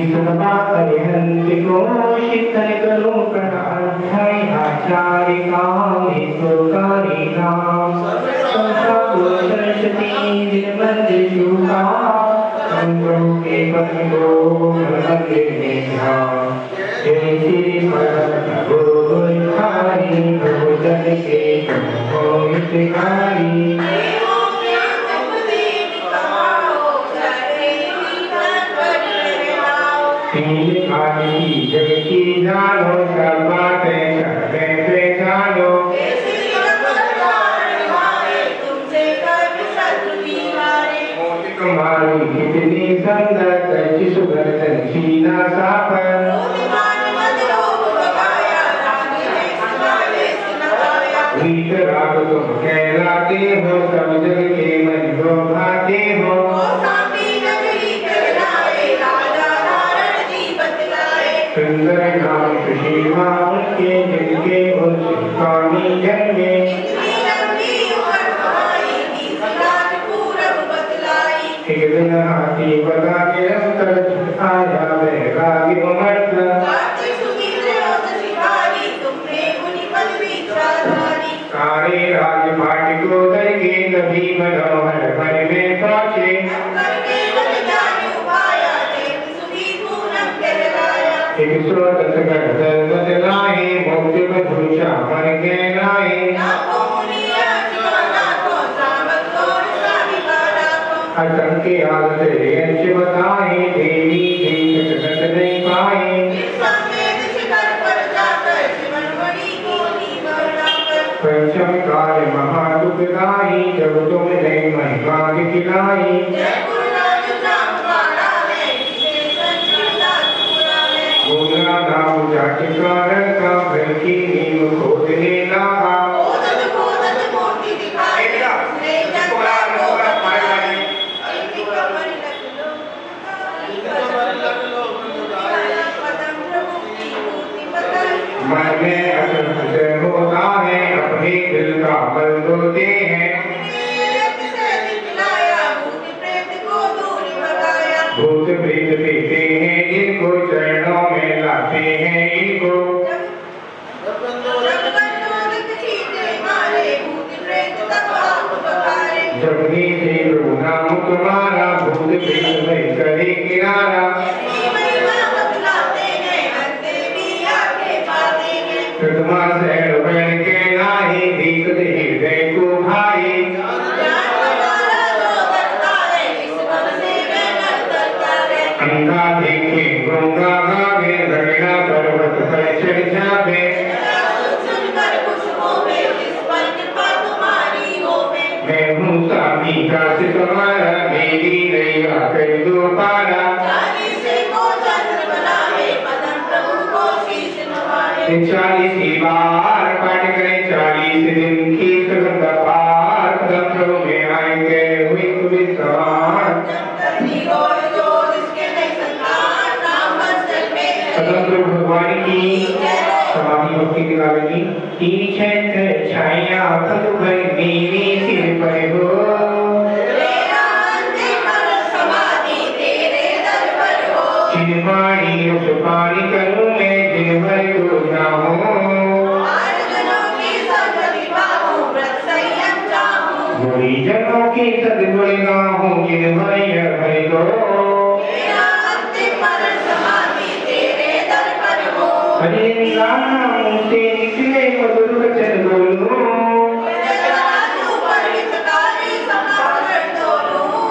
सुनबा परिहंतिको शीतल करो प्रणाध्याय आचारिकां हितकारिणां संसारो सरस्वती निर्मल शुका संगो के पंगो मंदिर निधा जय श्री प्रभु गुरुधारी भोजन के हो हितकारी जग की जानो सब बातें करने पे जानो मोती कुमारी कितनी सुंदर सच्ची सुदर्शन शीना साफर रीत राग तुम कहलाते हो सब जग के मन को भाते हो सुंदर नाम सुशीमा उनके जिनके उस स्वामी जन्मे एक दिन हाथी बता के अंतर आया बैरागी उमड़ सारे राजपाट को दर के कभी मनोहर मन में पहुंचे एक स्रोत सगर बदलाए मुक्ति मधुषा मन के लाए असंख्य आदते अंश बताए देवी देख सकत नहीं पाए पंचम काल महादुखदाई जब तुमने महिमा दिखलाई नाम जाटकार का भर की नीम खोदने लगा मन में असंशय होता है अपने दिल का बल धोते हैं भूत प्रेत पीते हैं इनको चरणों में लाते हैं इनको जबनी से नाम तुम्हारा भूत प्रेत में करे किनारा कृतमा शहर बन के नाही दीपते हृदय को भाई अंधा देखे गंगा गावे रगड़ा पर्वत पर चढ़ जावे मैं हूँ स्वामी का तुम्हारा मेरी नैया कर दो पारा 40 बार पाठ करें 40 दिन की सुगंध पार प्रभु में आएंगे हुई हुई सवार स्वतंत्र भगवान की समाधि भक्ति की गावेगी तेरी छत छाया पद भर मेरे सिर पर हो जिनवाणी सुपारी करूं मैं जिनवर को ना हो बुरी जनों की सदगुण ना हो जिनवर भर दो हरे नाम से निकले मधुर वचन बोलो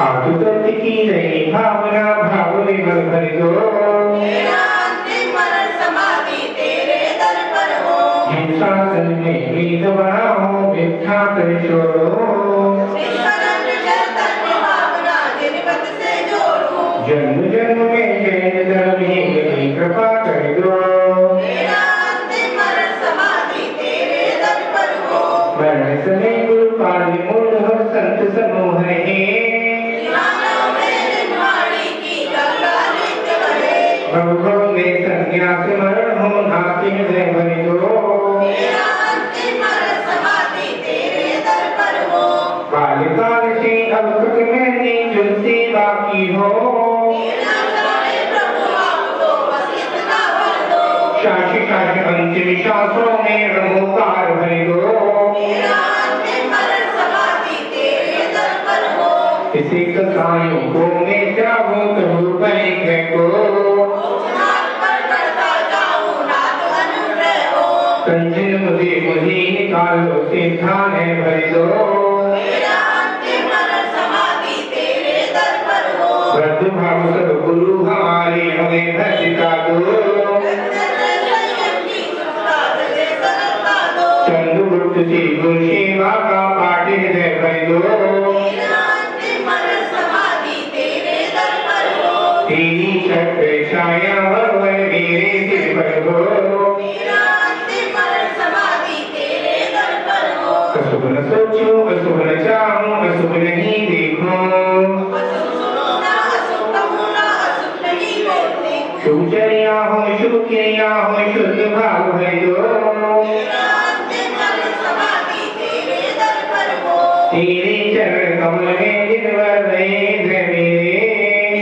आतुत की रही भावना भाव में भर दो शासन में वेद बनाओ व्याख्या कर छोड़ो जन्म जन्म में जैन धर्म ही कृपा कर दो मरण समय गुरु पाली मूल हो संत समूह है भव में संन्यास मरण हो नास्ति हृदय भर दो बालिकाल से अब तक मैंने जो सेवा की हो शाशी शाशी अंतिम शास्त्रों में रणोकार भरे दो। मेरा अंतिम मरण समाधि तेरे दर पर हो। इसी कसायों को मैं त्यागो तबु परिग्रह को। मोक्षमार्ग पर बढ़ता जाऊं नाथ अनुग्रह हो। कंचन मुझे मुझे निकालो सिद्धान भरे दो। मेरा अंतिम मरण समाधि तेरे दर पर हो। वृद्ध भाव सब गुरु हमारे हमें भजिता दो। चंद्रगुप्त जी गुरु सेवा का पाठ हृदय भर दो। मेरा अंतिम मरण समाधि तेरे दर पर हो। तेरी छत्र छाया भगवन मेरे सिर पर हो। मेरा अंतिम मरण समाधि तेरे दर पर हो। अशुभ न सोचूं अशुभ न चाहूं अशुभ नहीं देखूं। अशुभ सुनो ना अशुभ कहूं ना अशुभ नहीं बोलते। शुभ चर्या हो शुभ क्रिया हो शुद्ध भाव भर दो। मेरा अंतिम मरण समाधि तेरे दर पर हो। तेरे चरण कमल में दिनभर रहे मेरे।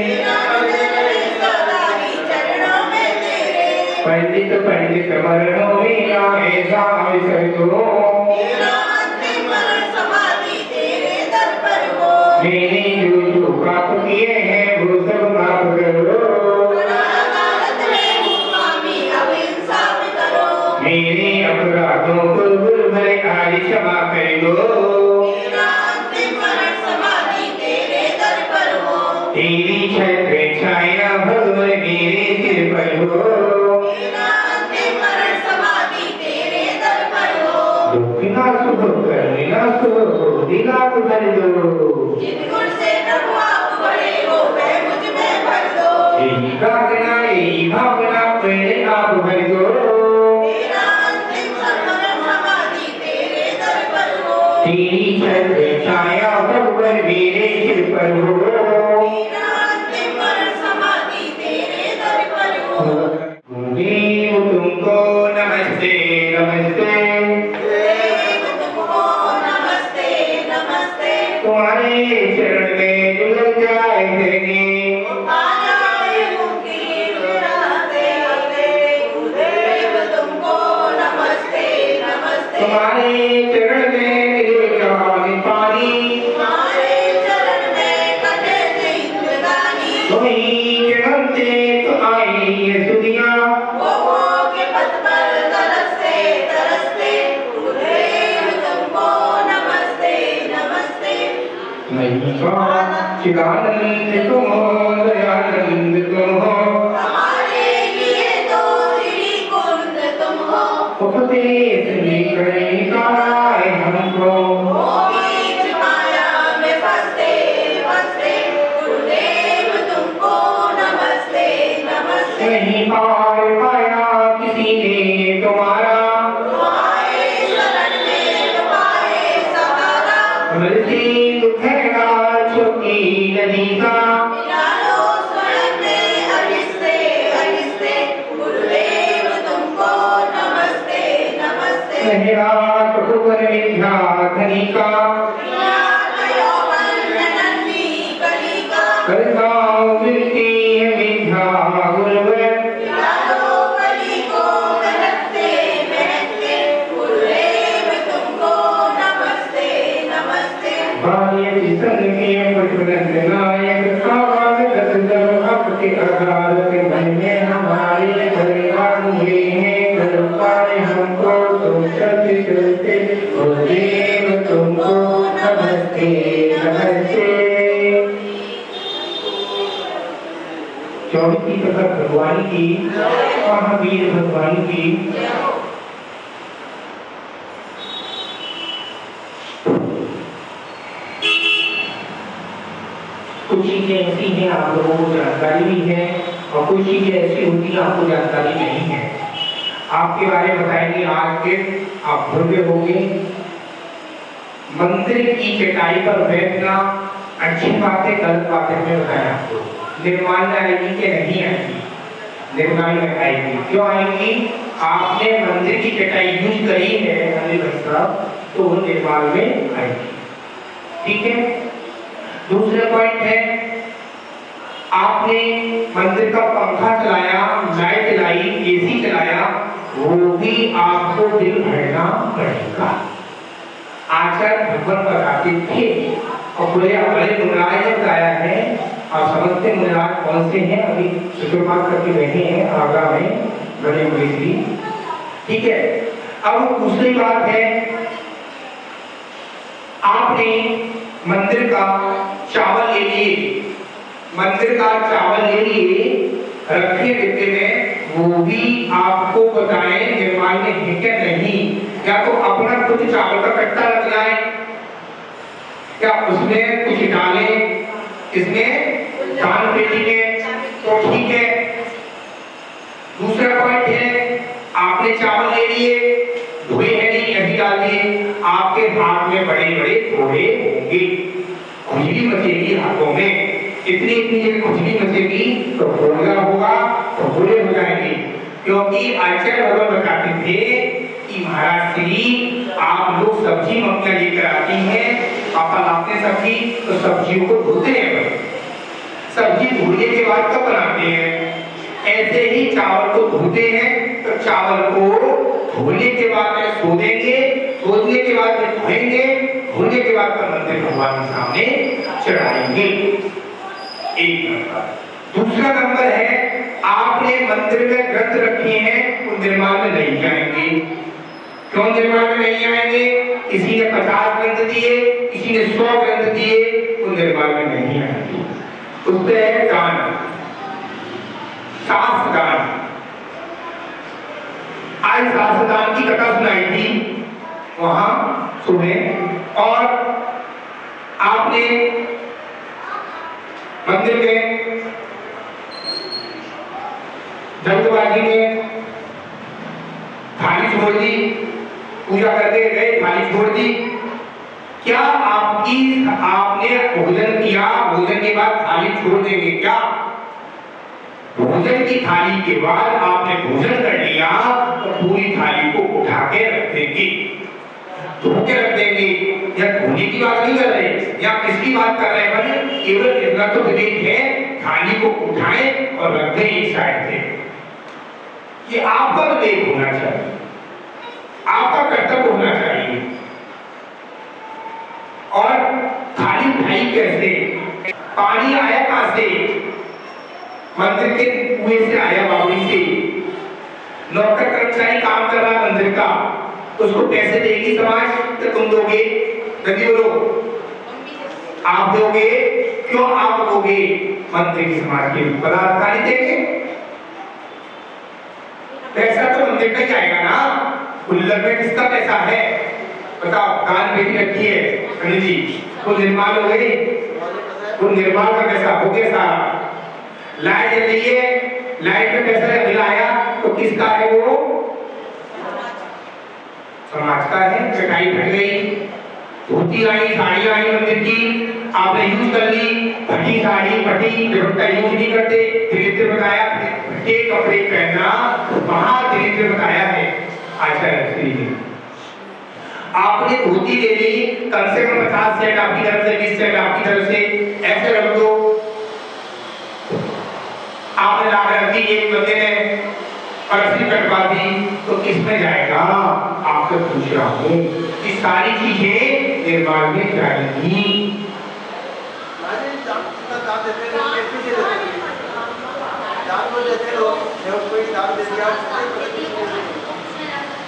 मेरा हृदय सदा ही चरणों में तेरे। पंडित पंडित मरणों मेरा ऐसा अवसर दो। मेरा अंतिम मरण समाधि तेरे दर पर हो। मैंने जो जो पाप किए हैं वो सब माफ करो। अदालत में हूँ स्वामी अब इंसाफ करो। मेरे अपराधों को गुरु भरे आज क्षमा कर दो। मेरा अंतिम मरण समाधि तेरे दर पर हो। तेरी छत्र छाया भगवन मेरे सिर पर हो। मेरा अंतिम मरण समाधि तेरे दर पर हो। दुख ना सुख करना सुख दिला भर दो। जिन गुण से प्रभु आप बड़े हो वह मुझ में भर दो। यही भावना पहले आप भर दो। मेरा अंतिम मरण समाधि तेरे दर पर हो। तेरी छत्र छाया भगवन मेरे सिर पर हो। मेरा अंतिम मरण समाधि तेरे दर पर हो। देव तुमको नमस्ते नमस्ते। देव तुमको नमस्ते नमस्ते। तुम्हारे चरण में जुड़ जाएंगे। आ जाए मुक्ति रास्ते आते। देव तुमको नमस्ते नमस्ते। तुम्हारे चरण में जुड़ जाए पानी। तुम्हारे चरण में कटे जिंदगानी। तुम्हीं चरण से तो आई ये दुनिया। वो के पथ पर तरसते तरसते। देव तुमको नमस्ते नमस्ते। चिदानंद तुम हो दयानंद तुम हो। हमारे लिए तो श्री कुंद तुम हो। उपदेश निकले कराए हमको। वो बीच माया में फंसते फंसते। गुरुदेव तुमको नमस्ते नमस्ते। नहीं पार पाया किसी ने तुम्हारा। तुम्हारे शरण में तुम्हारे सहारा। मरती दुखेगा छोटी नदी का। मिला लो स्वयं में अहिस्ते अहिस्ते। गुरुदेव तुमको नमस्ते नमस्ते। मेरा प्रभुवर विद्या धनी का। मिला गयो वन्यनंदी कली का। करताओ मिलती है विद्या गुरुवर। मिला लो कली को महकते महकते। गुरुदेव तुमको नमस्ते नमस्ते। बाल्य संग के पटुनंद नायक आवाज दसदर आपके आधार के मन में हमारे परिवार हुए हैं। करुणाएं हमको तुम चलते चलते। गुरुदेव तुमको नमस्ते नमस्ते। चौथी कथा भगवान की महावीर भगवान की। कुछ चीजें ऐसी हैं आप लोगों को जानकारी भी है और कुछ चीजें ऐसी होती हैं आपको जानकारी नहीं है। आपके बारे में बताएंगे आज के आप भव्य होंगे। मंदिर की चटाई पर बैठना अच्छी बात है गलत बात है मैं बताया आपको। निर्माण आएगी कि नहीं आएगी? निर्माण में आएगी। क्यों आएगी? आपने मंदिर की चटाई यूज करी है अनिल भाई साहब तो वो निर्माण में आएगी। ठीक है। दूसरा पॉइंट है आपने मंदिर का पंखा चलाया, लाइट चलाई, एसी चलाया दिल भरना पड़ेगा। आचार्य भगवान बताते थे और बड़े मुनिराज ने बताया है। आप समझते मुनिराज कौन से हैं? अभी शुक्रवार करके बैठे हैं आगरा में बड़े मुनि। ठीक है, अब दूसरी बात है, आपने मंदिर का चावल ले लिए, मंदिर का चावल ले लिए, रखे डिब्बे में, वो भी आपको बताएं निर्माण में है क्या नहीं, या तो अपना कुछ चावल का कट्टा लग जाए, क्या उसमें कुछ डालें इसमें दान पेटी में, तो ठीक है। दूसरा पॉइंट है, आपने चावल ले लिए, धोए हैं नहीं, अभी डाल दिए, आपके हाथ में बड़े बड़े फोड़े होंगे, खुजली मचेगी हाथों में, इतनी इतनी जगह खुजली मचेगी तो फोड़ा होगा तो फोड़े हो जाएंगे। क्योंकि आचार्य भगवान बताते थे कि महाराज श्री आप लोग सब्जी मक्खियां लेकर आती हैं, पापा लाते हैं सब्जी, तो सब्जियों को धोते हैं, सब्जी धोने के बाद कब बनाते हैं? ऐसे ही चावल को धोते हैं, तो चावल को धोने के बाद में सो देंगे, सोने के बाद में धोएंगे, धोने के बाद में मंदिर भगवान के सामने चढ़ाएंगे। एक नंबर। दूसरा नंबर है, आपने मंदिर में ग्रंथ रखे हैं, वो निर्माण में नहीं जाएंगे। क्यों निर्माण में नहीं आएंगे? किसी ने 50 ग्रंथ दिए, किसी ने 100 ग्रंथ दिए, वो निर्माण में नहीं आएंगे। उससे है दान, शास्त्रदान। आज शास्त्रदान की कथा सुनाई थी वहां सुबह, और आपने मंदिर में जल्दबाजी में थाली छोड़ दी, पूजा करके गए, थाली छोड़ दी। क्या आपने भोजन किया, भोजन के बाद थाली छोड़ देंगे क्या? भोजन की थाली के बाद आपने भोजन कर लिया तो पूरी थाली को उठा के रख देंगे, धो के रख देंगे। या धोने की बात नहीं कर रहे, या किसकी बात कर रहे हैं? केवल इतना तो विवेक है, थाली को उठाएं और रख दें एक साइड पे। ये आपका विवेक होना चाहिए, आपका कर्तव्य होना चाहिए। और थाली उठाई कैसे? पानी आया कहां से? मंदिर के कुएं से आया, बावड़ी से। नौकर कर्मचारी काम कर रहा मंदिर का, उसको पैसे देगी समाज, तो तुम दोगे? नहीं बोलो, आप दोगे। क्यों आप दोगे? मंदिर की समाज के पदाधिकारी देंगे। पैसा तो मंदिर का ही आएगा ना। गुल्लक में किसका पैसा है बताओ? दान पेटी रखी है पंडित जी, वो निर्माण हो गई, वो निर्माण का पैसा हो गया सारा। लाइट जल रही है, लाइट में पैसा बिल आया तो किसका है? वो समाज का है। कटाई फट गई, धोती आई, साड़ी आई मंदिर की, आपने यूज कर ली, फटी साड़ी, फटी दुपट्टा यूज नहीं करते, दरिद्र बताया। फटे कपड़े पहनना महादरिद्र बताया है आचार्य श्री ने। आपने धोती ले ली, कम से कम 50 सेट आपकी तरफ से, 20 सेट आपकी तरफ से, ऐसे रख दो। आपने ला कर दी, एक बंदे ने पर्ची कटवा दी, तो किसमें जाएगा? आपसे पूछ रहा हूँ कि सारी चीजें निर्माण में जाएंगी।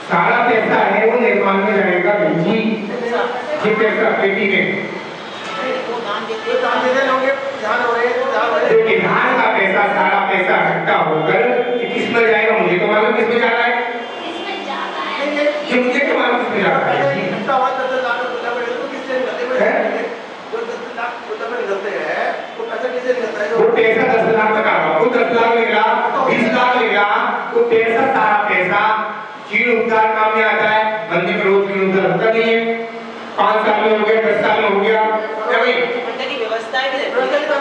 सारा पैसा है वो निर्माण में जाएगा जी, जी पैसा पेटी में। विधान का पैसा, सारा पैसा इकट्ठा होकर किसमें जाएगा? मुझे तो मालूम किसमें जा रहा है, मुझे तो मालूम किसमें जा रहा है। वो पैसा 10 लाख का, वो 10 लाख लेगा, 20 लाख लेगा, वो पैसा सारा पैसा जीर्ण उद्धार काम में आता है। मंदिर में रोज जीर्ण उद्धार होता नहीं है। 5 साल में हो गया, 10 साल में हो गया,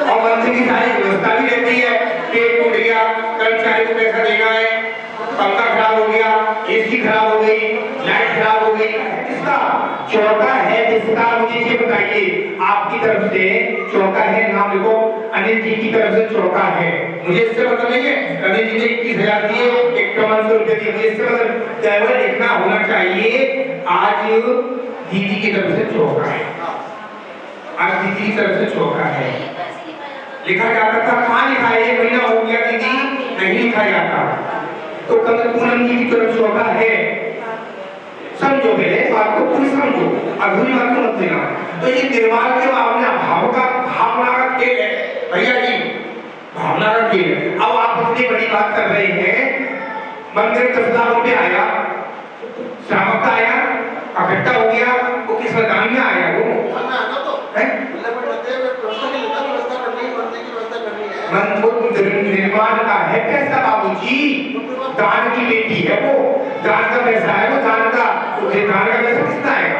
और मंदिर की सारी व्यवस्था भी रहती है। पेट टूट गया, कर्मचारी को पैसा देना है, पंखा खराब हो गया, एसी खराब हो गई, लाइट खराब हो गई, किसका चौका है? जिसका मुझे ये बताइए, आपकी तरफ से चौका है? नाम लिखो, अनिल जी की तरफ से चौका है। मुझे इससे मतलब नहीं है, अनिल जी ने 21,000 दिए, 5100 रुपये दिए, इससे मतलब केवल इतना होना चाहिए आज दीदी की तरफ से चौका है, आज दीदी की तरफ से चौका है। लिखा जाता था, कहाँ लिखा है? 1 महीना हो गया दीदी, नहीं लिखा जाता। तो कल पूनम जी की तरफ चौका है, समझो पहले बात को, पूरी समझो, अधूरी बात को मत लेना। तो ये निर्माण के भावना का खेल है भैया जी, भावना का खेल। अब आप इतनी बड़ी बात कर रहे हैं, मंदिर 10 लाख रुपये आया, श्रावक का आया, इकट्ठा हो गया, वो किस दान में आया? वो निर्माण का है पैसा बाबूजी, दान की बेटी है वो, दान का पैसा है वो, दान का पैसा कितना आएगा?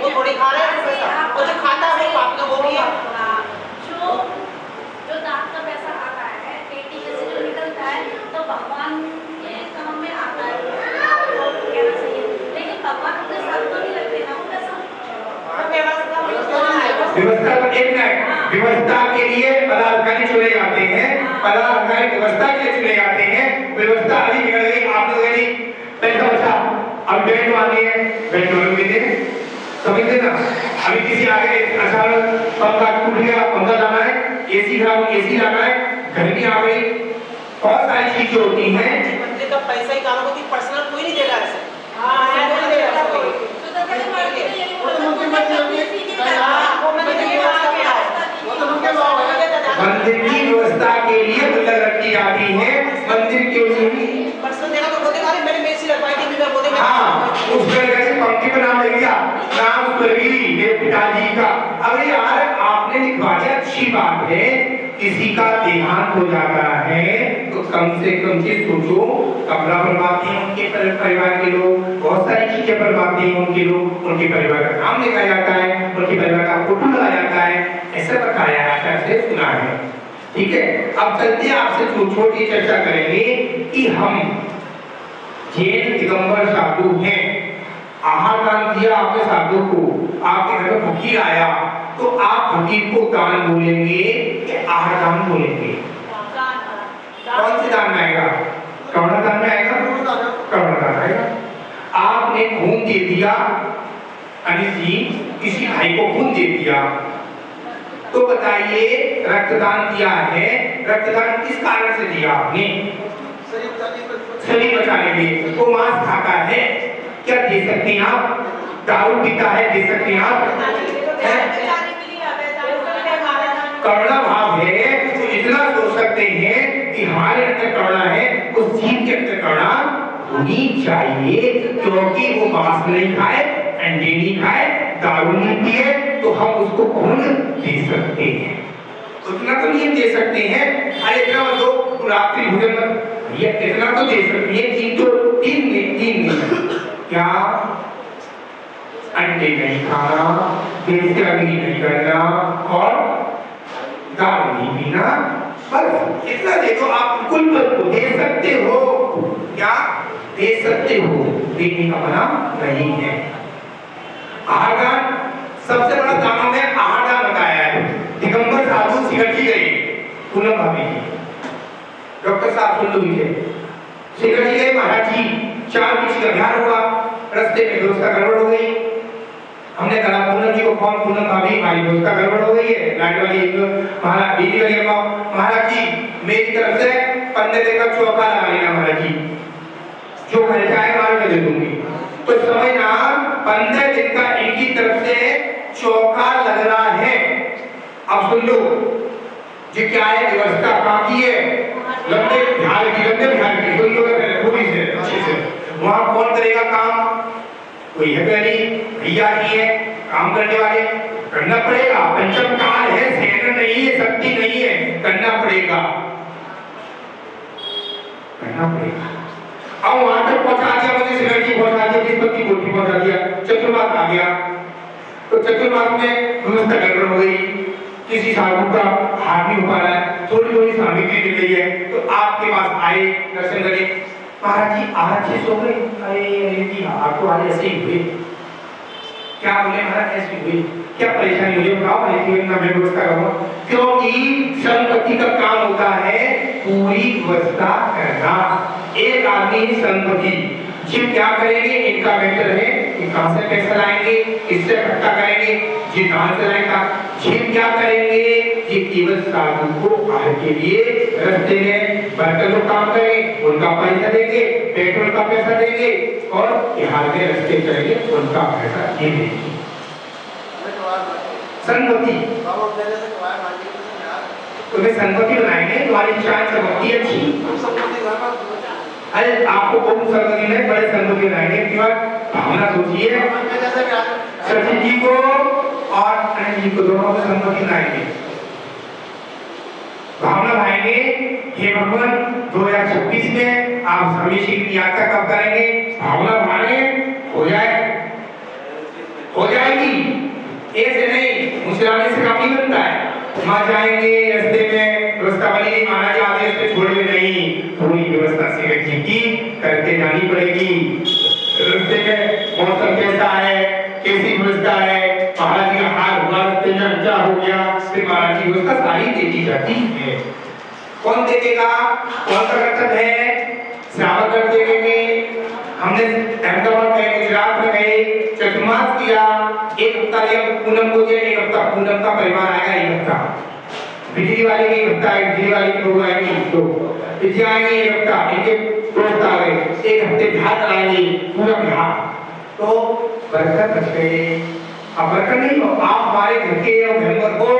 वो थोड़ी खा रहे हैं पैसा, वो जो खाता है वो आप लोग वो भी है। जो दान का पैसा आता है पेटी में से जो निकलता है तो भगवान के काम में आता है, कहना सही है, लेकिन भगवान अपने साथ तो नहीं रखते ना वो पैसा। व्यवस्था पर एक मिनट, व्यवस्था के लिए पदाधिकारी चुने जाते हैं, पदाधिकारी व्यवस्था के लिए चुने जाते हैं। व्यवस्था अभी बिगड़ गई, आप लोगों ने पैसा बचा, अब बैंड वाले हैं, बैंड वालों में दे, समझते ना? अभी किसी आगे अचानक पंखा टूट गया, पंखा लाना है, एसी खराब, एसी लाना है, गर्मी आ गई, बहुत सारी चीजें होती हैं। मंदिर का पैसा ही काम होती, पर्सनल कोई नहीं दे रहा है। हाँ, कोई नहीं दे रहा है। मंदिर की व्यवस्था के लिए गुल्लक रखी जाती है, मंदिर के लिए पर्सनल देगा तो बोलेगा अरे मैंने मेसी लगवाई थी, मैं बोलेगा हाँ, उस जगह से पंक्ति पर नाम लिख दिया, नाम स्वर्गीय मेरे पिताजी का। अब यार आपने लिखवा दिया, अच्छी बात है, किसी का देहांत हो जाता है तो कम से कम से सोचो, कपड़ा बनवाते हैं उनके परिवार के लोग, बहुत सारी चीजें बनवाते हैं उनके लोग, उनके परिवार का नाम लिखा जाता है, उनके परिवार का फोटो लगाया जाता है, ऐसा बताया जाता है, सुना है। ठीक है, अब चलते हैं आपसे छोटी चर्चा करेंगे कि हम जैन दिगंबर साधु हैं, आहार दान दिया आपने साधु को, आपके घर में फकीर आया तो आप फकीर को दान बोलेंगे कि आहार दान बोलेंगे? कौन से दान में आएगा? करुणा दान में आएगा, करुणा दान आएगा। आपने खून दे दिया, अनिल जी किसी भाई को खून दे दिया, तो बताइए रक्तदान दिया है, रक्तदान किस कारण से दिया आपने? शरीर बचाने के लिए। वो मांस खाता है, क्या दे सकते हैं आप? दारू पीता है, दे सकते हैं आप? करुणा भाव है तो इतना सोच सकते हैं कि हमारे अंदर करुणा है, उस जीव के अंदर करुणा होनी चाहिए, क्योंकि वो मांस नहीं खाए, अंडे नहीं खाए, दारू नहीं पिए, तो हम उसको खून दे सकते हैं। उतना तो नहीं दे सकते हैं, अरे इतना दो रात्रि भोजन मत, ये इतना तो दे सकते हैं, तीन नहीं क्या? अंडे नहीं खाना, देसी अग्नि नहीं करना और दारू नहीं पीना, बस इतना दे दो, आप कुल दे सकते हो, क्या दे सकते हो, देने का मना नहीं है। आहार दान सबसे बड़ा दानों में आहार दान बताया है। दिगंबर साधु सिगरजी गए, पूनम भाभी जी, डॉक्टर साहब सुन लीजिए, सिगरजी गए महाराज जी, 4 किसी का ध्यान हुआ, रास्ते में व्यवस्था गड़बड़ हो गई, हमने कहा पूनम जी को फोन, पूनम भाभी हमारी व्यवस्था गड़बड़ हो गई है, लाइट वाली महाराज बिजली वाली महाराज जी मेरी तरफ से 15 दिन का चौका लगा लेना महाराज जी, जो खर्चा है मैं दे दूंगी। तो समझना 15 दिन का इनकी तरफ से चौका लग रहा है। अब सुन लो जी क्या है व्यवस्था कहाँ की है, लंबे बिहार की सुन लो पूरी से अच्छे से। वहाँ कौन करेगा काम? कोई है नहीं, भैया ही है काम करने वाले, करना पड़ेगा, पंचम काल है, सेना नहीं है, शक्ति नहीं है, करना पड़ेगा, करना पड़ेगा। अब वहां तक पहुंचा दिया, मुझे सिगरेट पहुंचा दिया, बृहस्पति कोठी पहुंचा दिया, चतुर्मास आ गया, तो चतुर्मास में व्यवस्था गड़बड़ हो गई, किसी साधु का हाथ नहीं हो पा रहा है, थोड़ी सामग्री मिल रही है, तो आपके पास आए, दर्शन करे, महाराज जी आज से सो गए, अरे जी आपको आज ऐसे ही हुए, क्या बोले महाराज ऐसे हुए, क्या परेशानी मुझे बताओ, मैं व्यवस्था करूंगा, क्योंकि संत पूरी व्यवस्था करना। एक आदमी संपत्ति जी क्या करेंगे, इनका बेटर है कि कहां से पैसा लाएंगे, किससे इकट्ठा करेंगे, जी कहां से लाएगा, जी क्या करेंगे, ये केवल साधु को आहार के लिए रास्ते में वर्कर लोग काम करेंगे, उनका पैसा देंगे, पेट्रोल का पैसा देंगे और बिहार में रास्ते चलेंगे, उनका पैसा ये देंगे। संपत्ति तुम्हें संपत्ति बनाएंगे, तुम्हारी चार संपत्ति अच्छी। अरे आपको बहुत संपत्ति नहीं, बड़े संपत्ति बनाएंगे। भावना सोचिए, सचिन जी को और अनिल जी को दोनों को संपत्ति बनाएंगे, भावना भाएंगे। हे भगवान 2026 में आप हमेशा की यात्रा कब करेंगे, भावना भाने हो जाएगी। ऐसे नहीं मुसलमानी से काम नहीं बनता है। वहां जाएंगे रास्ते में व्यवस्था वाली महाराज आदेश पे छोड़े नहीं, पूरी व्यवस्था से की करके जानी पड़ेगी। रास्ते में मौसम कैसा है, कैसी व्यवस्था है, महाराज का हाल हुआ, रास्ते में क्या हो गया, फिर महाराज की व्यवस्था सारी देखी जाती है। कौन देखेगा, कौन सा कर्तव्य है, श्रावक कर देंगे। हमने अहमदाबाद गए, गुजरात में गए, चतुर्मास किया, एक हफ्ता या पूनम को दिया, एक हफ्ता पूनम का परिवार आएगा, एक हफ्ता बिजली वाले की हफ्ता है, बिजली वाले की बहू आएगी, तो बिजली आएगी एक हफ्ता, इनके दोस्त आ गए, एक हफ्ते बिहार कराएंगे पूरा बिहार, तो बरकत बच गए। अब बरकत नहीं हो, आप हमारे घर के मेंबर हो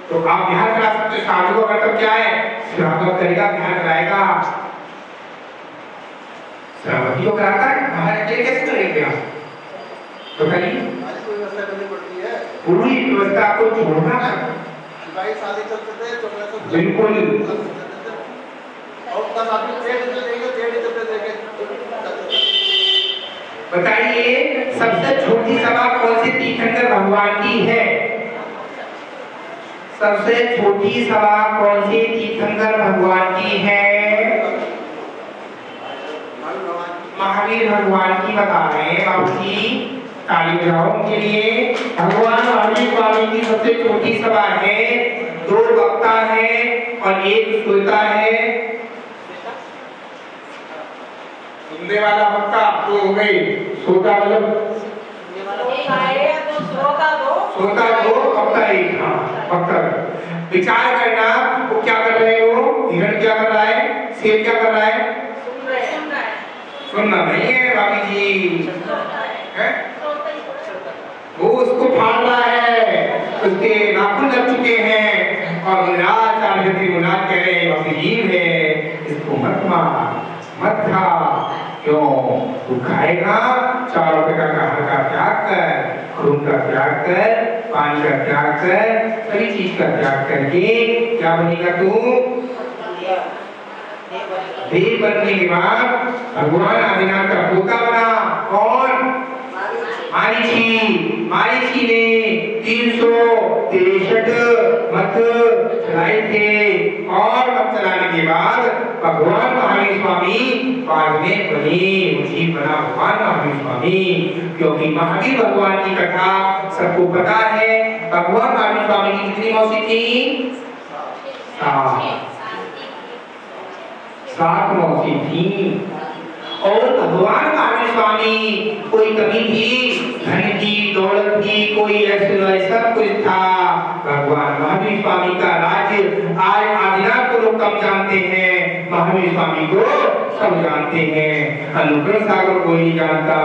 तो आप बिहार करा सकते। साधु का कर्तव्य क्या है, श्रावक करेगा, बिहार कराएगा। श्रावकी को कराता है, महाराज जी कैसे करेंगे आप, तो कहीं पूरी व्यवस्था को छोड़ना बिल्कुल। बताइए सबसे छोटी सभा कौन सी तीर्थंकर भगवान की है, सबसे छोटी सभा कौन सी तीर्थंकर भगवान की है, महावीर भगवान की बता रहे हैं बाबू जी, ताली बजाओ उनके लिए। भगवान महावीर स्वामी की सबसे छोटी सभा है, 2 वक्ता है और 1 श्रोता है। सुनने वाला वक्ता तो हो गई, श्रोता मतलब श्रोता 2 वक्ता 1। हाँ वक्ता विचार करना, वो क्या कर रहे हैं, वो हिरण क्या कर रहा है, शेर क्या कर रहा है, सुनना नहीं है भाभी जी है? वो उसको फाड़ रहा है, उसके नाखून लग चुके हैं और मुनाद कह रहे हैं अजीब है, इसको मत मार मत खा, क्यों तू खाएगा, 4 रुपए का हल्का त्याग कर, खून का त्याग कर, पानी का त्याग कर, सभी चीज का त्याग करके क्या बनेगा तू, देव बनने के बाद भगवान आदिनाथ का पोता बना। कौन, मारीची ने 363 मत चलाए थे और मत चलाने के बाद भगवान महावीर स्वामी बाद में बने, मुझे बना भगवान महावीर स्वामी, क्योंकि महावीर भगवान की कथा सबको पता है। भगवान महावीर स्वामी की कितनी मौसी थी, 7 मौसी थी। और भगवान महावीर स्वामी कोई कमी थी, धन की, दौलत की, कोई ऐसा सब कुछ था। भगवान महावीर स्वामी का राज्य आज आदिनाथ को लोग कम जानते हैं, महावीर स्वामी को सब जानते हैं। अनुग्रह सागर कोई नहीं जानता,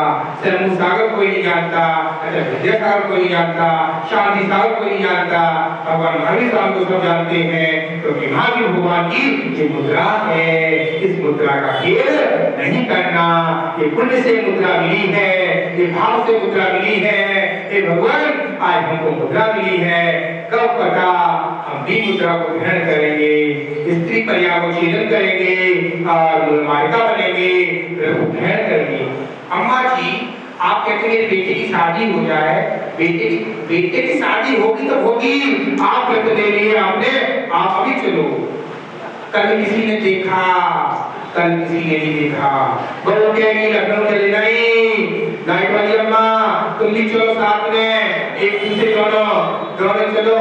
शर्मु सागर कोई नहीं जानता, विद्या सागर कोई नहीं जानता, शांति सागर कोई नहीं जानता। भगवान महावीर स्वामी को सब जानते हैं, क्योंकि महावीर भगवान की ये मुद्रा है। इस मुद्रा का खेल नहीं करना, ये पुण्य से मुद्रा मिली है, ये भाव से मुद्रा मिली है, ये भगवान आज हमको मुद्रा मिली है। कब पता हम भी मुद्रा को ग्रहण करेंगे, स्त्री पर्याय को छेदन करेंगे और मार्गा बनेंगे, ग्रहण करेंगे। अम्मा जी आप कहते हैं बेटे की शादी हो जाए, बेटे की शादी होगी तो होगी, आप व्रत ले लिए आपने, आप अभी चलो। कल किसी ने देखा, कल किसी ने नहीं देखा, बहू कहेगी लखनऊ चले नहीं, नाइट वाली अम्मा तुम भी चलो साथ में, एक दूसरे दोनों चलो,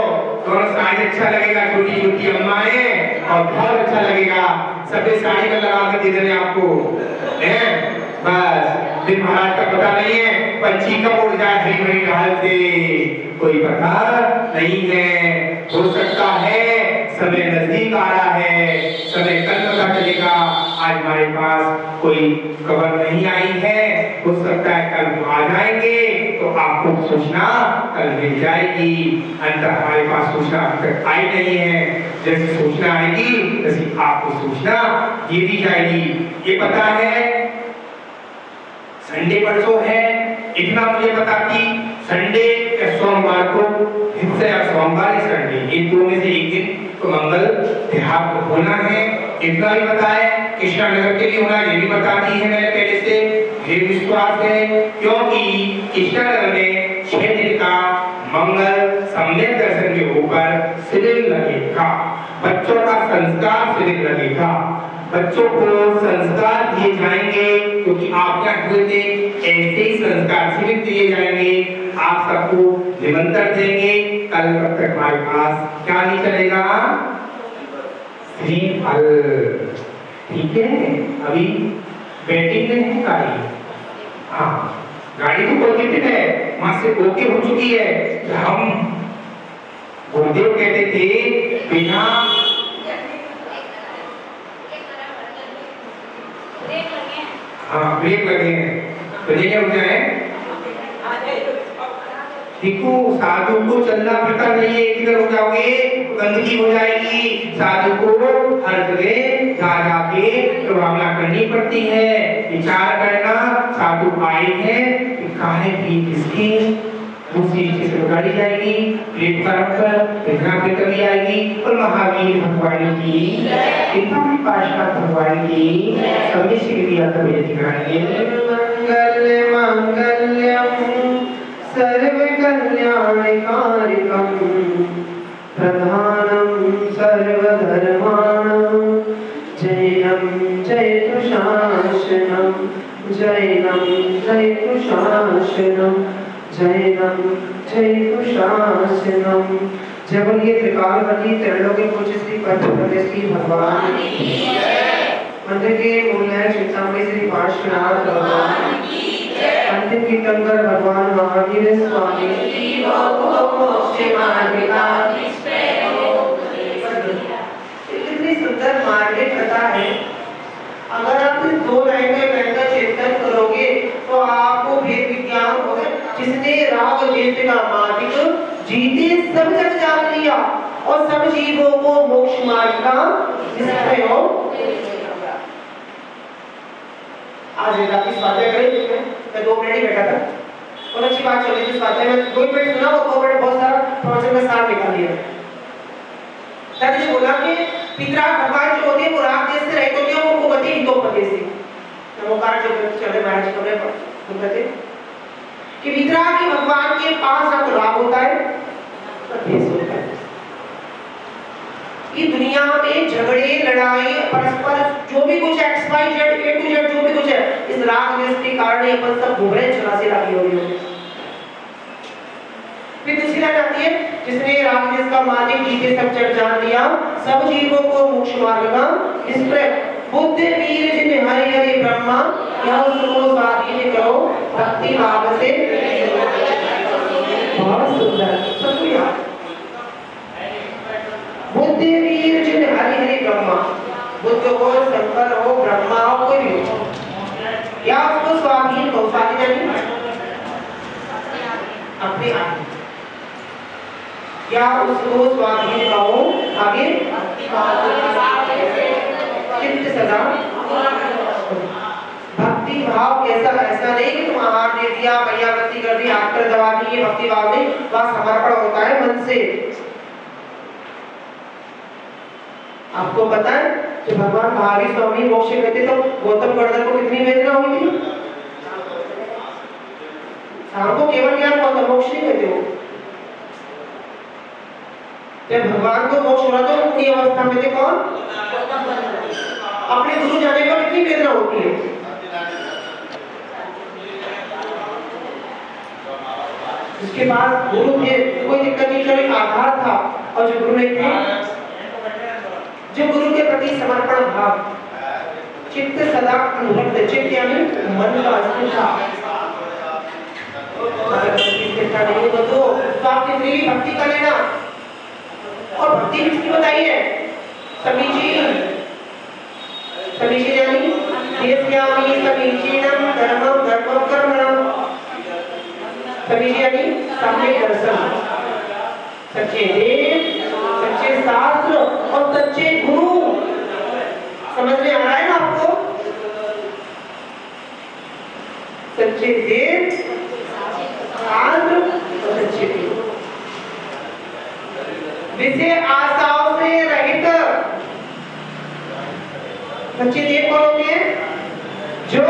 दोनों साड़ी अच्छा लगेगा, छोटी छोटी अम्माएं, और बहुत अच्छा लगेगा सफेद साड़ी का लगा के दे देने आपको हैं। बस दिन महाराज का पता नहीं है, पंछी कब उड़ जाए हरी भरी ढाल से कोई पता नहीं है। हो सकता है समय नजदीक आ रहा है, समय कल पता चलेगा। आज हमारे पास कोई खबर नहीं आई है, हो सकता है कल आ जाएंगे तो आपको सूचना कल मिल जाएगी। अंतर हमारे पास सूचना अभी तक आई नहीं है, जैसे सूचना आएगी वैसे आपको सूचना दे दी जाएगी। ये पता है संडे परसों है, इतना मुझे पता कि संडे या सोमवार को हिस्से या सोमवार या संडे ये दो में से एक दिन तो मंगल त्योहार को होना है। इतना भी पता है कृष्णा नगर के लिए होना, ये भी बता दी है मैंने पहले से, ये विश्वास है क्योंकि कृष्णा नगर में 6 दिन का मंगल सम्यक दर्शन के ऊपर शिविर लगेगा, बच्चों का संस्कार शिविर लगेगा, बच्चों को संस्कार दिए जाएंगे क्योंकि आप क्या हुए थे, ऐसे ही संस्कार शिविर दिए जाएंगे। आप सबको निमंत्रण देंगे। कल तक हमारे पास क्या नहीं चलेगा, श्रीफल, ठीक है। अभी बैटिंग में है गाड़ी, हाँ गाड़ी तो पॉजिटिव है, वहां से ओके हो चुकी है। हम गुरुदेव कहते थे बिना हाँ ब्रेक लगे हैं तो ये क्या हो जाए, देखो साधु को चलना फिरता नहीं है, किधर हो जाओगे गंदगी हो जाएगी। साधु को हर जगह जा जाके प्रभावना करनी पड़ती है, विचार करना। साधु आए हैं खाने पी किसकी दूसरी चीज गाड़ी जाएगी, प्लेटफॉर्म पर इतना पे कभी आएगी। और महावीर भगवान की इतना भी पाशा भगवान की सभी से क्रिया कभी दिखाएंगे। मंगल मंगल्यम सर्व कल्याणकारिकम प्रधानम सर्वधर्माणां जयं जयतु शासनम जयं जयतु शासनम जयं जयतु शासनम। जय बोलिए त्रिकालपति त्रैलोक्य पूज्य श्री परमेश्वरी भगवान की जय। मंदिर के मूल्य चिंतामणि श्री पार्श्वनाथ भगवान की जय। अंतिम कीर्तनकर भगवान महावीर स्वामी कितनी सुंदर मार्ग कथा है। अगर आप इस 2 लाइन में बैठकर चिंतन करोगे तो आपको भेद विज्ञान होगा। जिसने राग द्वेष का मार्ग जीते सब जग जान लिया और सब जीवों को मोक्ष मार्ग का निश्चय हो। आज रात की स्वाध्याय करें, मैं 2 मिनट ही बैठा था और अच्छी बात चल रही थी। स्वाध्याय में 2 मिनट सुना और 2 मिनट बहुत सारा प्रवचन का सार निकाल लिया। दादी ने बोला कि पितरा भगवान जो होते हैं वो राग देश से रहित होते हैं, उनको गति हितोपदेश से नमोकार जो चले महाराज जी कमरे पर हम कहते कि पितरा के भगवान के पास ना तो राग होता है ना देश होता है। ये दुनिया में झगड़े लड़ाई परस्पर जो भी कुछ X Y Z A to Z जो भी कुछ है, इस राग देश के कारण ही अपन सब घूम रहे चला से लगी हुई है। फिर दूसरी लाइन आती है जिसने राग देश का मार्ग जीते सब जग जान लिया सब जीवों को मोक्ष मार्ग का इस पर बुद्ध वीर जिन हरि हरि ब्रह्मा यह उसको स्वाधीन करो भक्ति भाव से। बहुत सुंदर सब याद। बुद्ध वीर जिन हरि हरि ब्रह्मा, बुद्ध हो शंकर हो ब्रह्मा हो कोई भी हो, या उसको स्वाधीन करो। स्वाधीन अपने आप या उसको स्वाधीन कहो आगे चित्त सदा भक्ति भाव कैसा, ऐसा नहीं कि तुम आहार दे दिया भैयावती कर दी हाथ पर दबा दी, ये भक्ति भाव नहीं, वह समर्पण होता है मन से। आपको पता है जब भगवान महावीर स्वामी मोक्ष कहते तो गौतम गर्दन को कितनी वेदना हुई थी। शाम को केवल ज्ञान गौतम मोक्ष नहीं कहते हो। जब भगवान को मोक्ष हो रहा तो उनकी अवस्था में थे कौन, अपने गुरु जाने पर कितनी वेदना होती है। इसके बाद गुरु थे कोई दिक्कत नहीं, चलो आधार था। और जो गुरु नहीं थे, जो गुरु के प्रति समर्पण भाव, चित्त सदा अनुरक्त, चित्त यानी मन का स्थिरता, अगर स्थिरता नहीं हो तो आप कितनी भी भक्ति कर लेना। और भक्ति किसकी बताइए? समीचीन, समीचीन यानी देस्यामि समीचीनम धर्मम धर्मम कर्मणम, समीचीन यानी सम्यक दर्शन, सच्चे वेद, सच्चे शास्त्र और सच्चे गुरु। समझ में आ रहा है ना आपको? सच्चे वेद, शास्त्र और सच्चे गुरु, विषय आशाओं से रहित। सच्चे देव कौन होते हैं? जो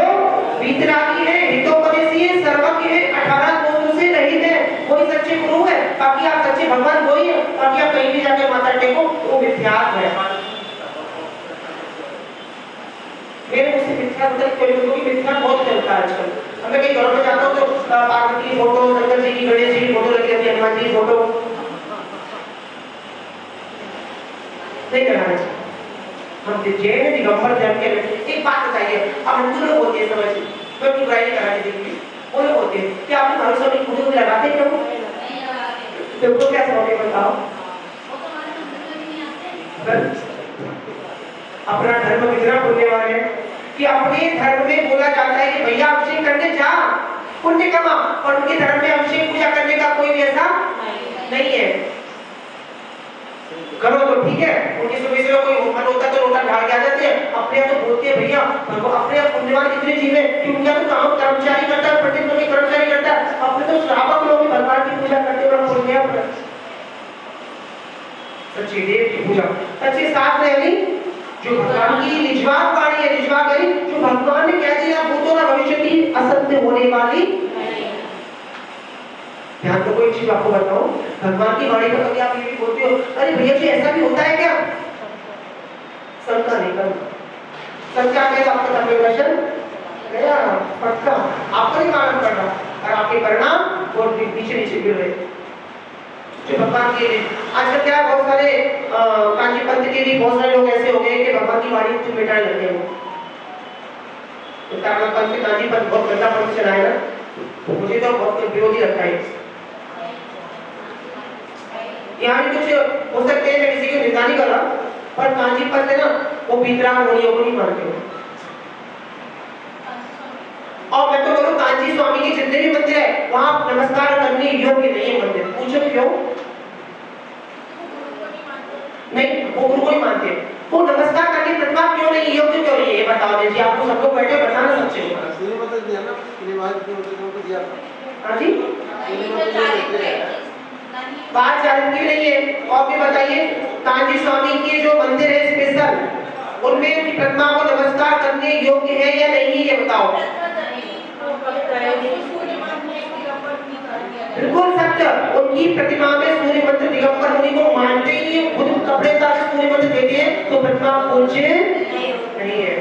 वीतरागी है, हितोपदेशी है, सर्वज्ञ है, 18 दोषों से रहित है, वही सच्चे गुरु है। बाकी आप सच्चे भगवान वही है, बाकी आप कहीं भी जाके माथा टेको वो मिथ्यात्व है। मेरे मुझसे मिथ्या मतलब कोई लोगों की मिथ्या बहुत चलता है आजकल। मैं कहीं घरों में जाता हूँ तो पार्वती की फोटो, शंकर जी की, गणेश जी की फोटो लगी रहती है, हनुमान जी की फोटो नहीं लगाना चाहिए। हम जैन दिगंबर धर्म के एक बात बताइए, अब हिंदू लोग होते हैं, समझ मैं अपनी बुराई नहीं कराने देंगे, वो लोग होते हैं कि आपने भरोसा नहीं खुद को लगाते क्यों? तुमको क्या समझ में बताओ? अपना धर्म कितना बोलने वाले कि अपने धर्म में बोला जाता है कि भैया अभिषेक करने जा, पुण्य कमा, और उनके धर्म में अभिषेक पूजा करने का कोई भी ऐसा नहीं है। करो तो ठीक है, उनकी सुबह से कोई मन होता तो लोटा ढाल के आ जाते हैं, अपने आप तो बोलते हैं भैया वो अपने आप पुण्यवान कितने जीव है कि उनका तो काम कर्मचारी करता है, पंडित लोग कर्मचारी करता है, अपने तो श्रावक लोग भी भगवान की पूजा करते हैं, पुण्य सच्चे देव की पूजा, सच्चे शास्त्र यानी जो भगवान की निजवाक वाणी है, निजवाक यानी जो भगवान ने कह दिया भूतों ना भविष्य की असत्य होने वाली। ध्यान तो कोई चीज आपको बताओ, भगवान की वाणी पर कभी आप ये भी बोलते हो अरे भैया जी ऐसा भी होता है क्या? शंका नहीं करना, शंका कहेगा आपका धर्मदर्शन गया पक्का, आपको नहीं मालूम करना और आपके परिणाम और पीछे नीचे गिर रहे। जो भगवान के आजकल क्या बहुत सारे कांची पंथ के भी बहुत सारे लोग ऐसे हो गए कि भगवान की वाणी को मिटाने लगे हैं। तो पंथ कांची पंथ बहुत गंदा पंथ चलाए ना, मुझे तो बहुत विरोधी लगता है। यहाँ भी कुछ हो सकते हैं, मैं किसी की निंदा नहीं कर रहा, पर कांची पंथ है ना वो वितराग मुनियों को नहीं मानते हो। और मैं तो बोलूं कांची स्वामी के जितने भी मंदिर है वहां नमस्कार करने योग्य नहीं है मंदिर। पूछो क्यों? नहीं, वो गुरु को नहीं मानते, वो नमस्कार करने प्रतिमा क्यों नहीं योग्य क्यों नहीं है? ये बताओ जी, आपको सब लोग बैठे बताना सच्चे हो। हाँ जी, बात चारित्रिक नहीं है। और भी बताइए, कांची स्वामी के जो मंदिर है स्पेशल, उनमें उनकी प्रतिमा को नमस्कार करने योग्य है या नहीं, ये बताओ। बिल्कुल सत्य, उनकी प्रतिमा में सूर्य मंत्र दिगंबर मुनि को मानते ही खुद कपड़े उतार के सूर्य मंत्र देते हैं, तो प्रतिमा पूज्य नहीं है।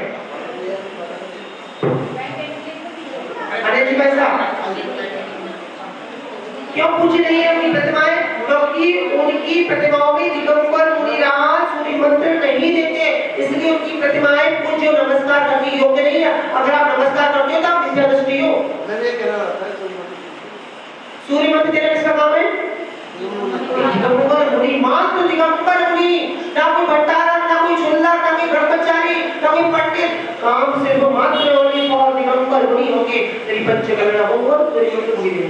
अरे जी भाई साहब, क्यों पूज्य नहीं है उनकी प्रतिमाएं? क्योंकि उनकी प्रतिमाओं में दिगंबर मुनिराज सूर्य मंत्र नहीं देते, इसलिए उनकी प्रतिमाएं पूज्य और नमस्कार करने योग्य नहीं है। अगर आप नमस्कार करते हो तो आप विद्या दृष्टि हो। सूर्य मंत्र देना किसका काम है? दिगंबर मुनि, मात्र दिगंबर मुनि, ना कोई भट्टारा, ना कोई झुल्ला, ना कोई ब्रह्मचारी, ना कोई पंडित, काम सिर्फ मात्र ओनली फॉर दिगंबर मुनि होंगे। तेरी पंचकर्म होगा सूर्य मंत्र मुनि दे।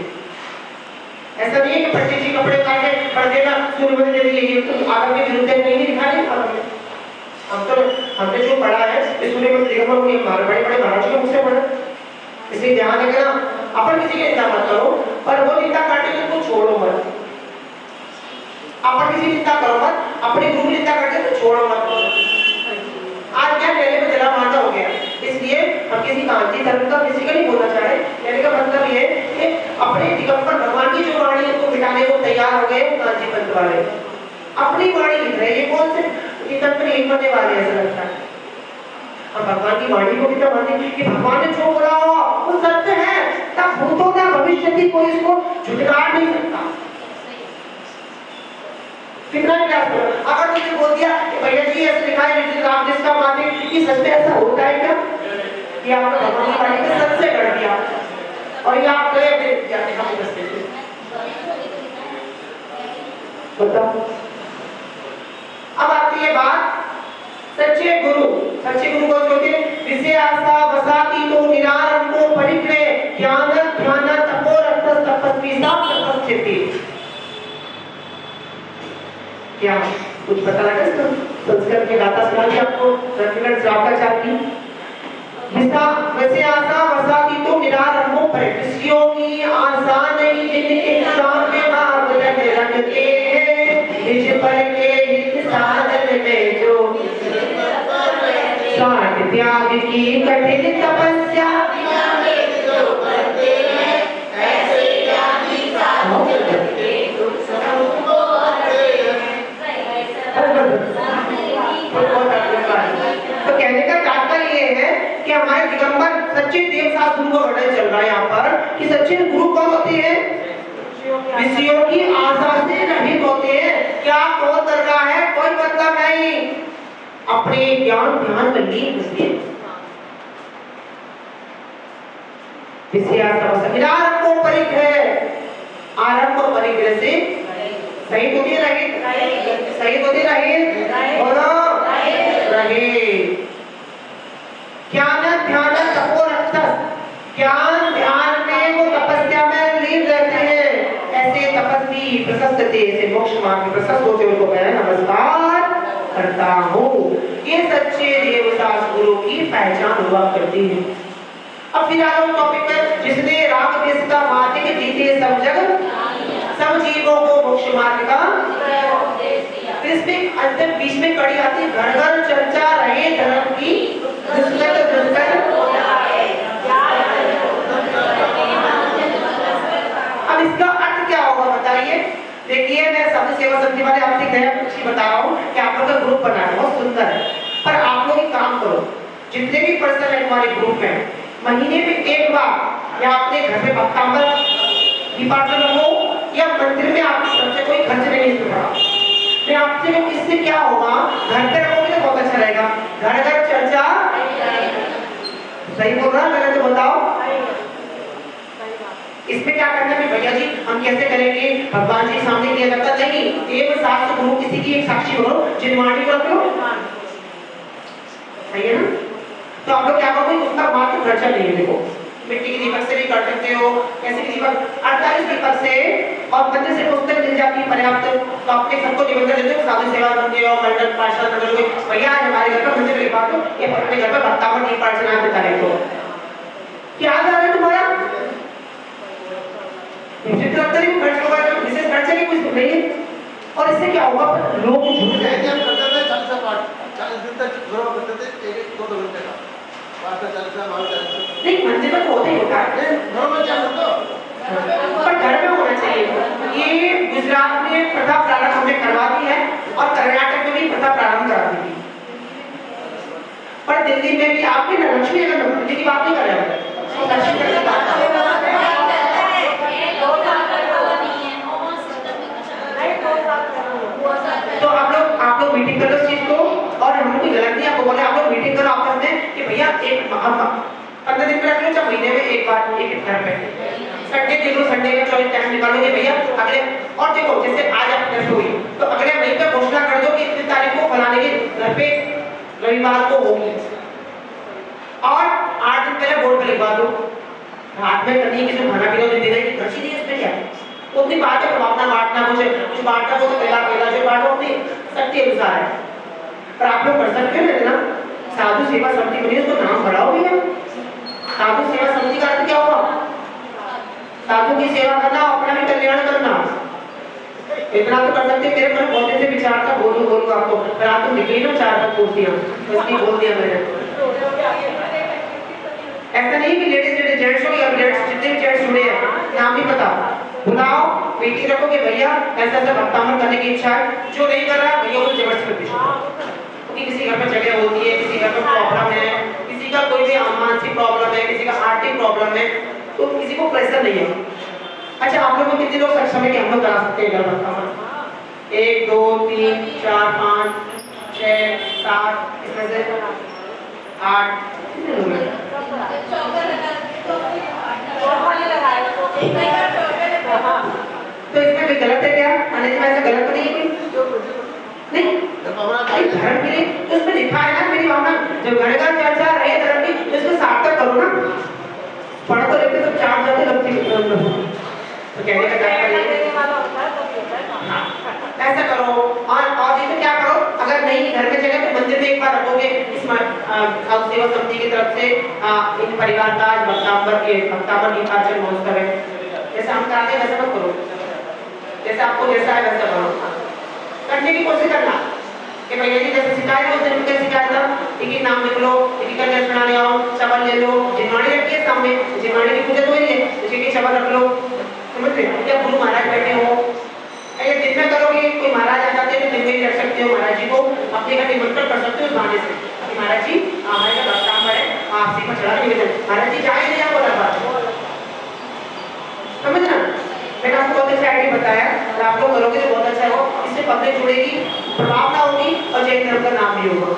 ऐसा नहीं है कि पंडित जी कपड़े काटे पढ़ देना सूर्य मंत्र दे दिए, ये तो आगम के विरुद्ध नहीं दिखाई। हमने जो पढ़ा है इस सूर्य मंत्र दिगंबर मुनि हमारे बड़े-बड़े महाराज के मुख से पढ़ा, इसलिए ध्यान रखना। अपन किसी की निंदा मत करो, पर वो निंदा करते तो उसको छोड़ो मत। अपन किसी की निंदा करो मत, अपने गुरु की निंदा करते तो छोड़ो मत। आज क्या पहले में जला मारता हो गया, इसलिए हम किसी कांची धर्म का किसी का नहीं बोलना चाह रहे। कहने का मतलब ये कि अपने दिगंबर भगवान की जो वाणी है उसको मिटाने को तैयार हो गए कांची पंथ वाले। अपनी वाणी लिख रहे, ये कौन से तंत्र एक बनने वाले ऐसा लगता है। हम भगवान की वाणी को कितना मानते हैं कि भगवान ने जो बोला हो वो सत्य है, तब भूतों का भविष्य की कोई इसको झुठला नहीं सकता। कितना भी प्रयास करो, अगर तुमने बोल दिया कि भैया जी ऐसे लिखा है राम जिसका माने कि सच में ऐसा होता है क्या, कि आपने भगवान की वाणी के सच से कर दिया और ये आप गए फिर जाके हम दस्ते से बताओ। अब आती है बात सच्चे गुरु को जो थे विषय आस्था वसाती तो निरारंभो परिग्रह ज्ञान ध्यान तपो रक्त तपस्वी तपस्थिति। क्या कुछ पता लगा इसका? संस्कृत के गाथा सुनाइए आपको रविंद्रनाथ श्रावकाचार्य की। वैसे आशा वसाती तो निरारंभो परिग्रहियों की आशा नहीं जिनके काम में भाग रखते हैं निज पर के हित साधन में जो साठ त्याग की कठिन तपस्या तो कहने का तात्पर्य ये है कि हमारे दिगंबर सच्चे देवदास गुरु का वर्णन चल रहा है यहाँ पर कि सच्चे गुरु कौन होते हैं? विषयों की आशा से रहित होते हैं। क्या कौन कर रहा है? कोई मतलब नहीं, अपने ज्ञान ध्यान में लीन होते आरंभ परिग्रह, आरंभ परिग्रह से सही होती रहित, सही होती रहित बोलो रहित। ज्ञान ध्यान तपो रक्षस, ज्ञान ध्यान में वो तपस्या में लीन रहते हैं। ऐसे तपस्वी प्रशस्त से मोक्ष मार्ग में प्रशस्त होते उनको मैं नमस्कार करता हूँ। ये सच्चे देवदास गुरु की पहचान हुआ करती है। अब फिर आगे टॉपिक पर जिसने राग देश का मार्ग जीते सब जग सब जीवों को मोक्ष मार्ग का इसमें अंतिम बीच में कड़ी आती है घर घर चर्चा रहे धर्म की अब इसका अर्थ क्या होगा बताइए। देखिए मैं साधु सेवा समिति वाले आपसे नया कुछ बता रहा हूँ कि आप लोग का ग्रुप बना है बहुत सुंदर है, पर आप लोग एक काम करो जितने भी पर्सन है हमारे ग्रुप में महीने में एक बार या अपने घर में भक्तांबर डिपार्टमेंट हो या मंदिर में आपकी तरफ से कोई खर्च नहीं होगा। मैं आपसे कहूँ इससे क्या होगा, घर पे रखोगे तो बहुत अच्छा रहेगा। घर घर चर्चा सही बोल रहा है, तो बताओ इसमें क्या करना है भैया जी, हम कैसे करेंगे? भगवान जी सामने किया जाता नहीं, एक साथ गुरु किसी की एक साक्षी हो जिनवाणी को रख लो, सही है ना? तो आप लोग क्या करोगे, उसका मात्र खर्चा नहीं है। देखो मिट्टी के दीपक से भी कर सकते हो, ऐसे भी दीपक 48 दीपक से और मंदिर से पुस्तक मिल जाती है पर्याप्त। तो आपने सबको निमंत्रण देते हो साधु सेवा करते हो मंडल पार्षद नगर कोई भैया आज हमारे घर पर मंदिर लिखवा दो, ये अपने घर पर भक्तावन दीप अर्चना देता है। तो क्या जा रहा है तुम्हारा? मुझे तो लगता है खर्च होगा, विशेष खर्चे की कुछ नहीं है। और इससे क्या होगा, लोग झूठ जाएंगे। हम करते थे 40 दिन तक घरों करते थे 1-2 घंटे का नहीं, मंदिर में तो होता ही होता है, घरों में क्या होता है पर घर में होना चाहिए। ये गुजरात में प्रथा प्रारंभ हमने करवा दी है और कर्नाटक में भी प्रथा प्रारंभ करा दी थी, पर दिल्ली में भी आपके लक्ष्मी अगर मंदिर की बात नहीं कर रहे हैं तो आप लोग मीटिंग करो इस चीज को। और हम लोग गलत नहीं आपको बोले, आप लोग मीटिंग करो आपस में कि भैया एक 15 दिन में रख लो, चाहे महीने में एक बार एक घर पे संडे देख लो, संडे का 24 टाइम निकालोगे भैया अगले। और देखो जैसे आज आप घर पे हुई तो अगले महीने पे घोषणा कर दो कि इतनी तारीख को फलाने के घर पे रविवार को होगी और 8 दिन पहले बोर्ड पे लिखवा दो। रात में करनी किसी खाना पीना दिन देने की खर्ची नहीं है इसमें क्या वो अपनी बात है, अपना बांटना कुछ बांटना हो तो पहला जो बांटो अपनी शक्ति अनुसार है। पर आप लोग कर सकते हैं ना, साधु सेवा समिति बनी उसको नाम बढ़ाओ भैया। साधु सेवा समिति का अर्थ क्या होगा? साधु की सेवा करना, अपना भी कल्याण करना। इतना तो कर सकते। मेरे मन बहुत से विचार था बोलूं आपको, पर आप तो निकली ना 4 बोल दिया, इसलिए बोल दिया मैंने। ऐसा नहीं कि लेडीज जेंट्स हो या जेंट्स जितने भी जेंट्स जुड़े हैं नाम नहीं पता, बुलाओ मीटिंग रखो कि भैया ऐसा ऐसा भक्तामन करने की इच्छा है। जो नहीं कर रहा भैया उसको जबरदस्ती कर दीजिए। किसी घर में झगड़ा होती है, किसी घर में प्रॉब्लम है, किसी का कोई भी मानसिक प्रॉब्लम है, किसी का आर्थिक प्रॉब्लम है, तो किसी को प्रेशर नहीं है। अच्छा आप लोग कितने लोग सक्षम है कि हम लोग करा सकते हैं घर भक्तामन? 1 2 3 4 5 6 7 इसमें से 8 कितने हो गए? तो इसमें कोई गलत है क्या? आने से ऐसा गलत तो नहीं है कोई? नहीं धर्म के लिए तो उसमें लिखा है ना मेरी भावना, जब घर का चर्चा रहे धर्म की तो इसको सार्थक करो ना। पढ़ तो लेते तो चार जाते लगती तो कहने का हाँ, ऐसा करो। और ये तो क्या करो, अगर नहीं घर में जगह तो मंदिर में एक बार रखोगे। इस सेवा समिति की तरफ से इन परिवार का भक्तांबर गीतार्चन महोत्सव है, जैसे हम कराते हैं वैसा मत करो, जैसे आपको जैसा है वैसा करो, करने की कोशिश करना कि भैया जी जैसे सिखाया उस दिन कैसे सिखाया था, एक ही नाम लिख लो, एक ही करके सुनाने आओ, चवल ले लो, जिनवाणी रखी है सामने, जिनवाणी की पूजा तो वही है, उसी की चवल रख लो, समझ रहे हो? या गुरु महाराज बैठे हो, अगर दिन में करोगे कोई महाराज आ जाते हैं तो दिन में ही रख सकते हो, महाराज जी को अपने घर निमंत्रण कर सकते हो उस बहाने से कि महाराज जी हमारे का काम है, आप सीमा चढ़ा के महाराज जी जाए नहीं आपको दरबार, समझना। मैंने आपको बहुत अच्छा आइडिया बताया और आप लोग करोगे तो बहुत अच्छा हो, इससे पब्लिक जुड़ेगी, प्रभावना होगी और जैन धर्म का नाम भी होगा।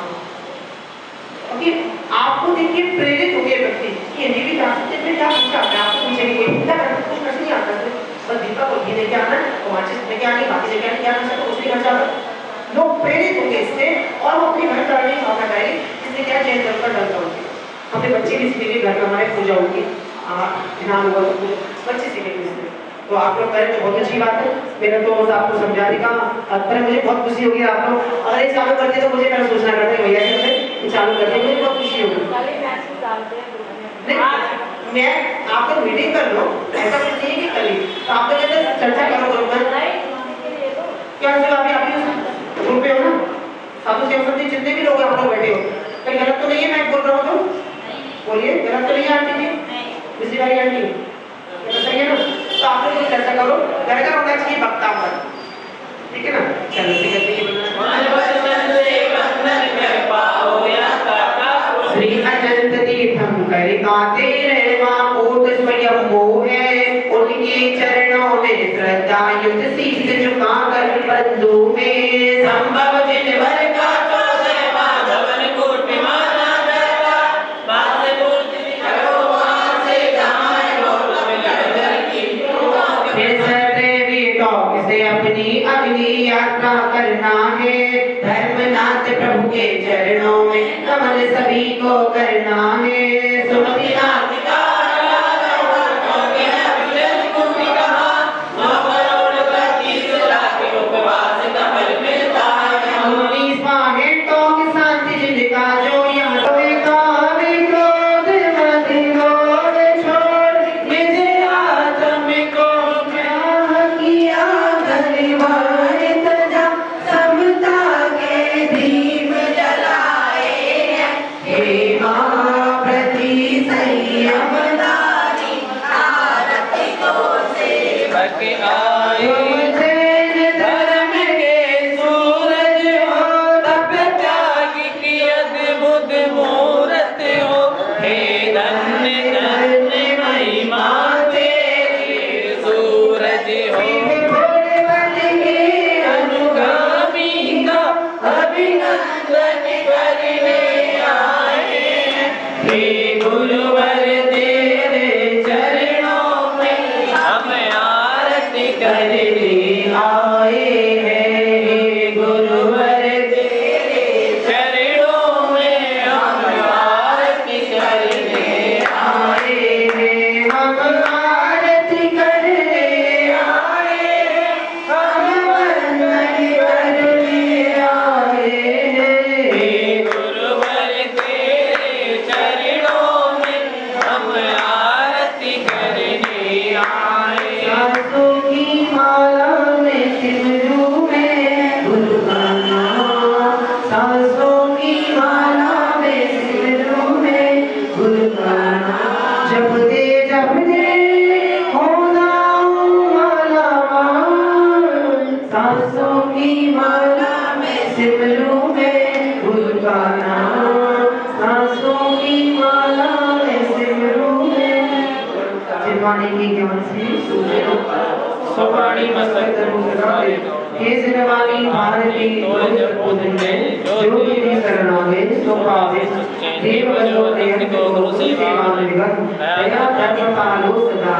ओके, आपको देखिए प्रेरित हो गए व्यक्ति कि ये भी जा सकते हैं, क्या पूछा आपने, आपको पूछेंगे क्या करना, कुछ प्रश्न नहीं आता है, बस दीपक और घी लेके आना है और माचिस लेके आनी, बाकी लेके आनी, क्या करना चाहिए कुछ नहीं खर्चा होगा। लोग प्रेरित होंगे इससे और वो अपने घर करने की भावना करेंगे, इससे क्या जैन धर्म का डर होगी। अपने बच्चे भी सीखेंगे, घर में हमारे पूजा होगी, ध्यान होगा तो बच्चे सीखेंगे इससे। तो आप लोग करें तो बहुत अच्छी बात है। मैंने तो आपको समझाने का पर मुझे बहुत खुशी होगी आप लोग अगर ये चालू करते तो मुझे पहले सोचना पड़ता है भैया जी ये चालू करते मुझे बहुत खुशी होगी। मैं आप लोग मीटिंग कर लो, ऐसा कुछ नहीं है कि कल ही तो आप लोग जैसे चर्चा करो ग्रुप में, क्या जब आप ग्रुप पे हो ना साधु सेवक समिति जितने भी लोग आप लोग बैठे हो, कहीं गलत तो नहीं है मैं बोल रहा हूँ तो बोलिए, गलत तो नहीं है आंटी जी, दूसरी बारी आंटी तो सही है ना। तो आप लोग चर्चा करो, घर का होना चाहिए वक्ता पर, ठीक है ना। चलो ठीक है, श्री अनंत तीर्थंकर गाते रहवा कोट स्वयंभू है, उनके चरणों में श्रद्धा युक्त शीश झुका कर बंधु में संभव दिन भर का तो सेवा धवन कोट माना जाता बात पूर्ति करो वहां से जहां लोग लड़कर की फिर सदैवी टॉक से अपनी अगली यात्रा करना है, धर्मनाथ प्रभु के चरणों में कमल सभी को करना है। सुमतिनाथ का हे जिनवानी भारती बोधन में जो तेरी शरणावे सो पावे देव बनो देव को गुरु सेवा में निगम दया धर्म पालो सदा